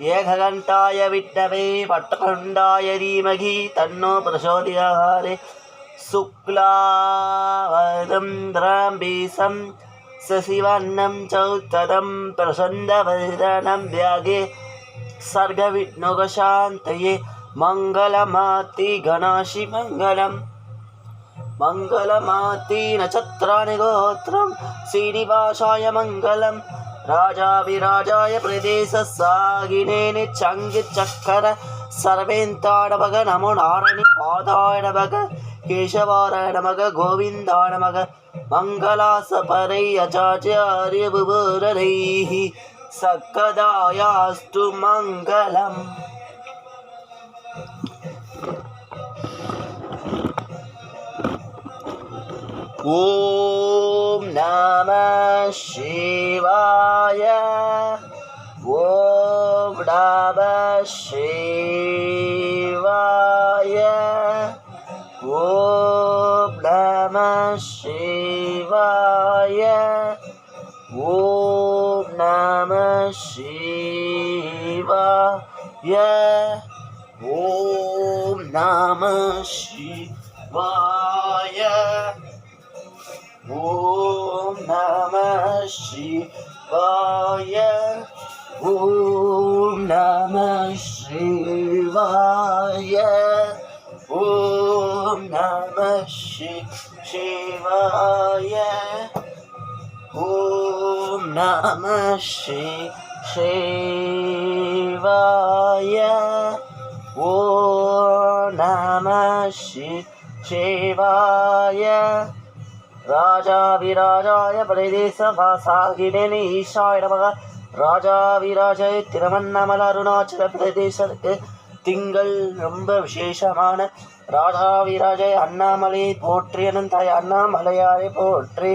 ஏககண்டாய விட்னவே வட்டகண்டாய தீமகி தன்னோ பிரசோதயாத் சுக்லாவரதம் பீசம் சசிவர்ணம் சௌத்ததம் பிரசன்னவதனம் வியாகே சர்கவிக்னோகசாந்தயே மங்களமாத்தி கணாசி மங்களம் மங்களமாத்தி நட்சத்திராணி கோத்திரம் ஸ்ரீனிவாசாய மங்களம் ராஜாவிராஜாய பிரதேச சாகினேனி சங்கி சக்கர சர்வேந்தாடமக நமோ நாரணி பாதாய நமக கேசவாராய நமக கோவிந்தாய நமக மங்களாசபரை அச்சாச்சாரிய புபுரரைः சக்கதாயாஸ்து மங்களம். ஓம் நமः சிவாய. ஓம் நமः சிவாய. ஓம் நமः சிவாய. ஓம் நமः சிவாய. ஓம் நமः சிவாய. ஓம் நமः சிவாய. ஓம் நமः சிவாய. ஓம் நமः சிவாய. ஓம் நமः சிவாய. ஓம் நமः சிவாய. ராஜாவிராஜாய பிரதேசவாசாகினேனி ஈசாய நமக. ராஜாவிராஜாய திருவண்ணாமலை அருணாச்சல பிரதேசத்துக்கு திங்கள் ரொம்ப விசேஷமான ராஜாவிராஜாய அண்ணாமலையை போற்றி அனந்தாய அண்ணாமலையாரை போற்றி.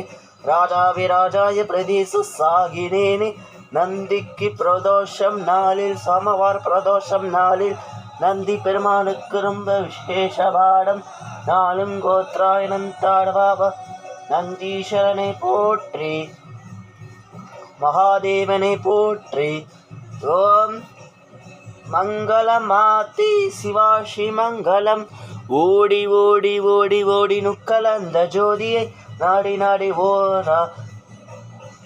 ராஜாவிராஜாய பிரதேச சாகினேனி நந்திக்கு பிரதோஷம் நாளில் சோமவார பிரதோஷம் நாளில் நந்தி பெருமானுக்கு ரொம்ப விசேஷ பாடம் நாளும் கோத்ராயணந்தாட பாபா நந்தீஸ்வரனை போற்றி மகாதேவனை போற்றி. ஓம் மங்களமாத்தி சிவாஷி மங்களம். ஓடி ஓடி ஓடி ஓடி நுக்கலந்த ஜோதியை நாடி நாடி ஓரா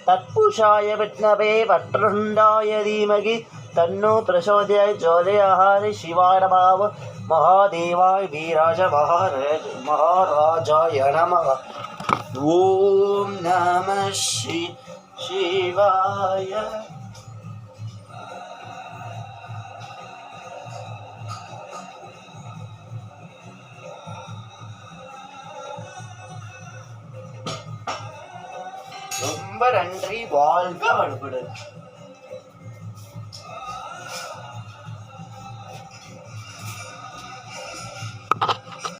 தத்புஷாய விட்னவே வற்றண்டாய தீமகி தன்னோ பிரசோதயாய ஜோதயாத் சிவாய நமः. மகாதேவாய வீராஜ மகாராஜாய நமः. ஓம் நமः சிவாய. ரொம்ப நன்றி. வாழ்க வளமுடன்.